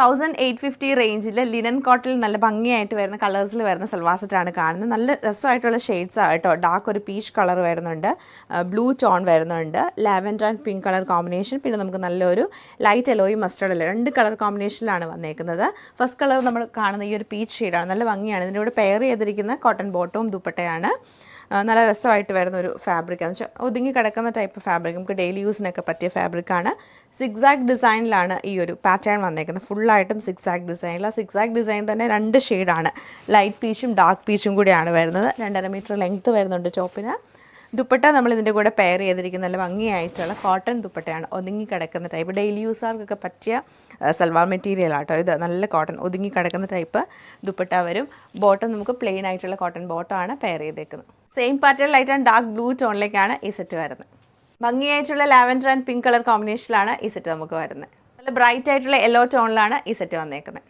1850 റേഞ്ചിൽ ലിനൻ കോട്ടണിൽ നല്ല ഭംഗിയായിട്ട് വരുന്ന കളേഴ്സിൽ വരുന്ന സൽവാർ സെറ്റാണ് കാണുന്നത്. നല്ല രസമായിട്ടുള്ള ഷെയ്ഡ്സ് കേട്ടോ. ഡാർക്ക് ഒരു പീച്ച് കളർ വരുന്നുണ്ട്, ബ്ലൂ ടോൺ വരുന്നുണ്ട്, lavender and pink colour combination, പിന്നെ നമുക്ക് നല്ലൊരു ലൈറ്റ് യെല്ലോയും മസ്റ്റർഡ് യെല്ലോ 2 കളർ കോമ്പിനേഷനിലാണ് വന്നേക്കുന്നത്. ഫസ്റ്റ് കളർ നമ്മൾ കാണുന്ന ഈ ഒരു പീച്ച് ഷെയ്ഡാണ്, നല്ല ഭംഗിയാണ്. ഇതിൻ്റെ കൂടെ പെയർ ചെയ്തിരിക്കുന്ന കോട്ടൺ ബോട്ടവും ദുപ്പട്ടയാണ്. നല്ല രസമായിട്ട് വരുന്ന ഒരു ഫാബ്രിക് എന്ന് വെച്ചാൽ ഒതുങ്ങി കിടക്കുന്ന ടൈപ്പ് ഫാബ്രിക്, നമുക്ക് ഡെയിലി യൂസിനൊക്കെ പറ്റിയ ഫാബ്രിക്കാണ്. സിക്സാക് ഡിസൈനിലാണ് ഈ ഒരു പാറ്റേൺ വന്നേക്കുന്നത്, ഫുള്ളായിട്ടും സിക്സാക് ഡിസൈനിൽ. ആ സിക്സാക് ഡിസൈൻ തന്നെ 2 ഷെയ്ഡാണ്, ലൈറ്റ് പീച്ചും ഡാർക്ക് പീച്ചും കൂടിയാണ് വരുന്നത്. 2.5 മീറ്റർ ലെങ്ത്ത് വരുന്നുണ്ട് ടോപ്പിന്. ദുപ്പട്ട നമ്മൾ ഇതിൻ്റെ കൂടെ പെയർ ചെയ്തിരിക്കുന്ന നല്ല ഭംഗിയായിട്ടുള്ള കോട്ടൺ ദുപ്പട്ടയാണ്, ഒതുങ്ങി കിടക്കുന്ന ടൈപ്പ്, ഡെയിലി യൂസാർക്കൊക്കെ പറ്റിയ സൽവാർ മെറ്റീരിയൽ ആട്ടോ ഇത്. നല്ല കോട്ടൺ ഒതുങ്ങി കിടക്കുന്ന ടൈപ്പ് ദുപ്പട്ട വരും. ബോട്ടം നമുക്ക് പ്ലെയിൻ ആയിട്ടുള്ള കോട്ടൺ ബോട്ടമാണ് പെയർ ചെയ്തേക്കുന്നത്. Same pattern light and dark blue ടോണിലേക്കാണ് ഈ സെറ്റ് വരുന്നത്. ഭംഗിയായിട്ടുള്ള ലാവൻഡർ ആൻഡ് പിങ്ക് കളർ കോമ്പിനേഷനിലാണ് ഈ സെറ്റ് നമുക്ക് വരുന്നത്. നല്ല ബ്രൈറ്റ് ആയിട്ടുള്ള യെല്ലോ ടോണിലാണ് ഈ സെറ്റ് വന്നേക്കുന്നത്.